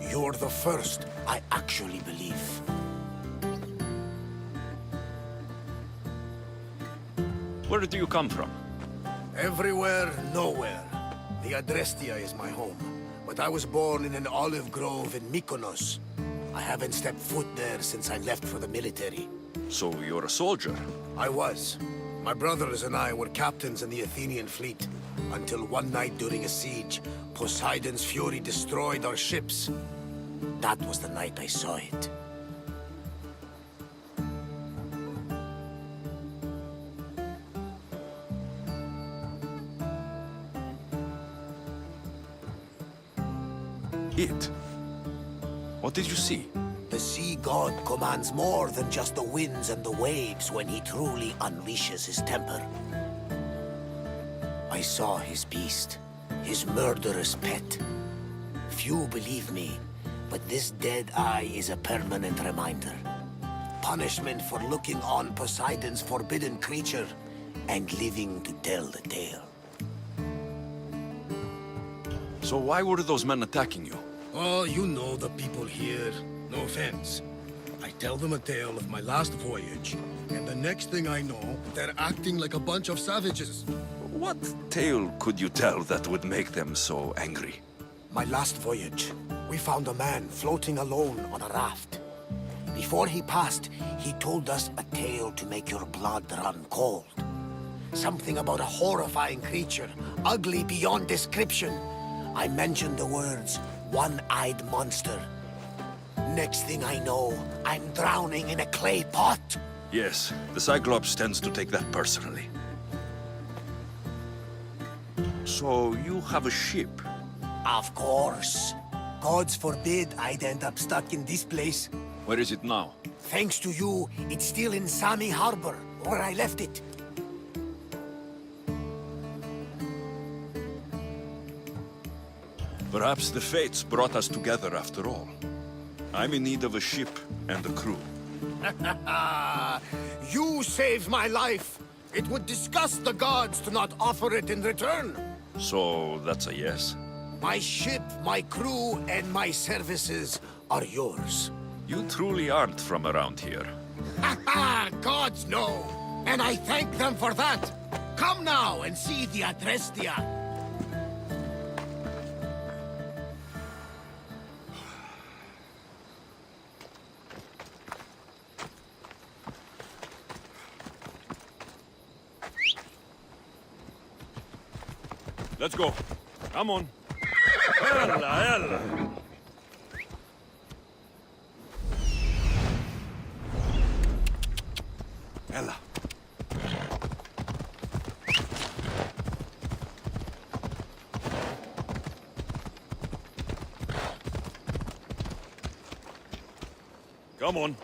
You're the first I actually believe. Where do you come from? Everywhere, nowhere. The Adrestia is my home, but I was born in an olive grove in Mykonos. I haven't stepped foot there since I left for the military. So you're a soldier? I was. My brothers and I were captains in the Athenian fleet, until one night during a siege, Poseidon's fury destroyed our ships. That was the night I saw it. It? What did you see? The sea god commands more than just the winds and the waves when he truly unleashes his temper. I saw his beast, his murderous pet. Few believe me, but this dead eye is a permanent reminder. Punishment for looking on Poseidon's forbidden creature and living to tell the tale. So why were those men attacking you? Oh, you know the people here. No offense. I tell them a tale of my last voyage, and the next thing I know, they're acting like a bunch of savages. What tale could you tell that would make them so angry? My last voyage, we found a man floating alone on a raft. Before he passed, he told us a tale to make your blood run cold. Something about a horrifying creature, ugly beyond description. I mentioned the words, one-eyed monster. Next thing I know, I'm drowning in a clay pot. Yes, the Cyclops tends to take that personally. So you have a ship? Of course. Gods forbid I'd end up stuck in this place. Where is it now? Thanks to you, it's still in Sami Harbor, where I left it. Perhaps the fates brought us together after all. I'm in need of a ship and a crew. You saved my life. It would disgust the gods to not offer it in return. So that's a yes? My ship, my crew, and my services are yours. You truly aren't from around here. Gods know, and I thank them for that. Come now and see the Adrestia. Let's go. Come on. Ella, ella. Ella. Come on.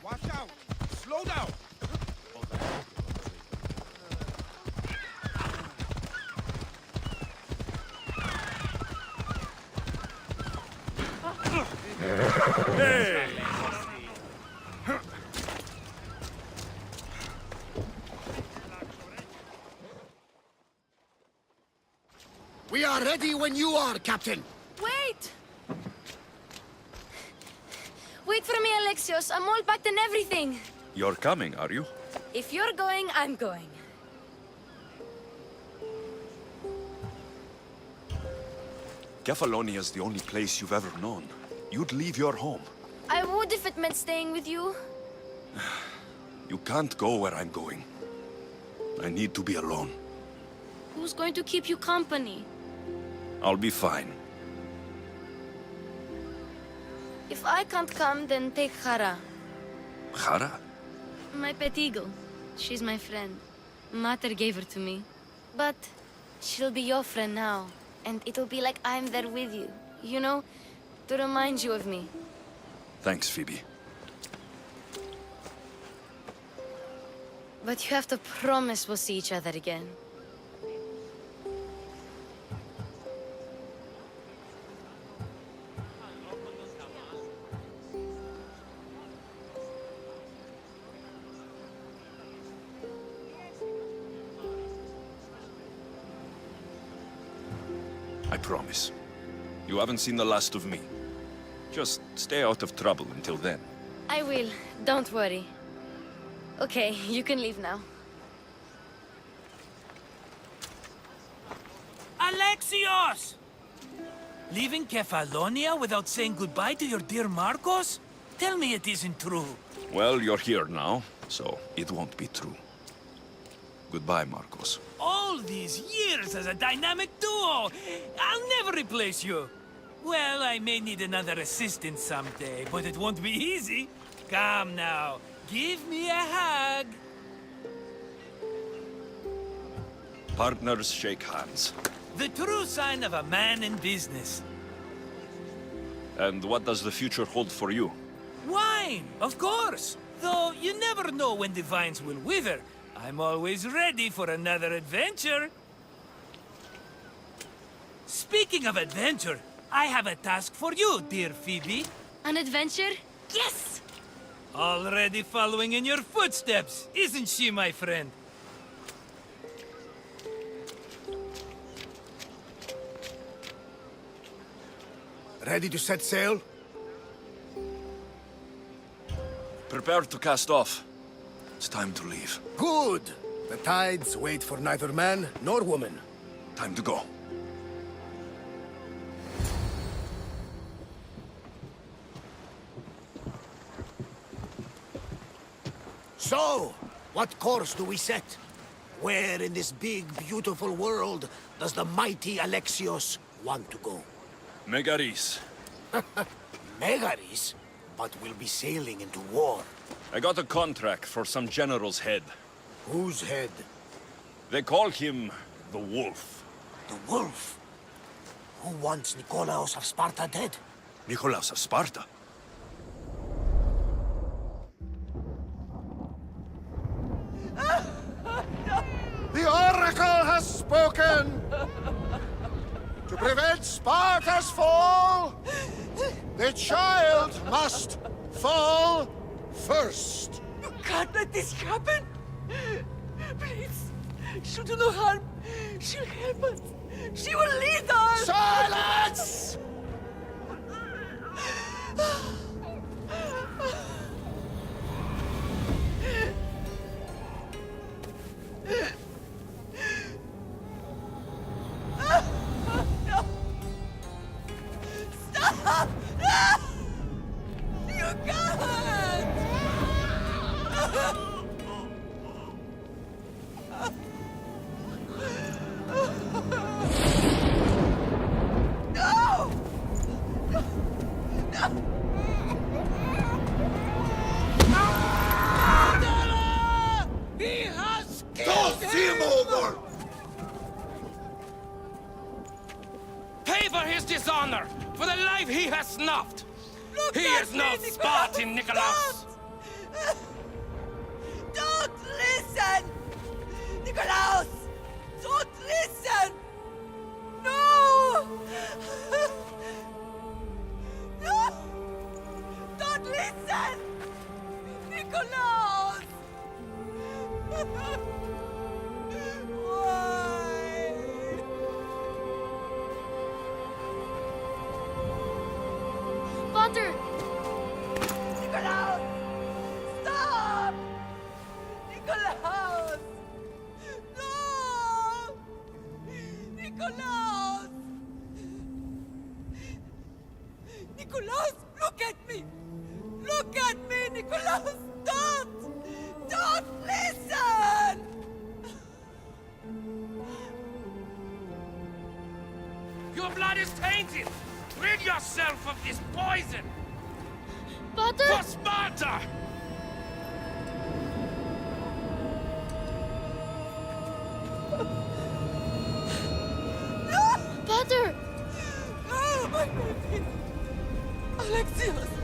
Watch out! Slow down! Hey! We are ready when you are, Captain. Wait! Wait for me, Alexios. I'm all packed and everything. You're coming, are you? If you're going, I'm going. Kefalonia is the only place you've ever known. You'd leave your home. I would if it meant staying with you. You can't go where I'm going. I need to be alone. Who's going to keep you company? I'll be fine. If I can't come, then take Hara, Hara? my pet eagle. She's my friend. Mater gave her to me. But she'll be your friend now. And it'll be like I'm there with you. You know, to remind you of me. Thanks, Phoebe. But you have to promise we'll see each other again. I promise. You haven't seen the last of me. Just stay out of trouble until then. I will. Don't worry. Okay, you can leave now. Alexios! Leaving Kefalonia without saying goodbye to your dear Marcos? Tell me it isn't true. Well, you're here now, so it won't be true. Goodbye, Marcos. All these years as a dynamic duo! I'll never replace you! Well, I may need another assistant someday, but it won't be easy. Come now, give me a hug. Partners shake hands. The true sign of a man in business. And what does the future hold for you? Wine, of course! Though you never know when the vines will wither. I'm always ready for another adventure. Speaking of adventure, I have a task for you, dear Phoebe. An adventure? Yes! Already following in your footsteps, isn't she, my friend? Ready to set sail? Prepare to cast off. It's time to leave. Good! The tides wait for neither man nor woman. Time to go. So, what course do we set? Where in this big, beautiful world does the mighty Alexios want to go? Megaris. Megaris? But we'll be sailing into war. I got a contract for some general's head. Whose head? They call him the Wolf. The Wolf? Who wants Nikolaos of Sparta dead? Nikolaos of Sparta? The Oracle has spoken! To prevent Sparta's fall, the child must fall first. You can't let this happen! Please, she'll do no harm. She'll help us. She will lead us! Silence! No! Stop! No! You can't! No! He has killed him over! Pay for his dishonor, for the life he has snuffed. He is no Spartan, Nikolaos. Don't listen! Nikolaos! Don't listen! No! No! Don't listen! Nikolaos! Why? Father! Nikolaos! Stop! Nikolaos! No! Nikolaos! Nikolaos, look at me! Look at me, Nikolaos! Don't! Don't listen! Your blood is tainted. Rid yourself of this poison. Father! For Sparta! Father! No, my baby! Alexios!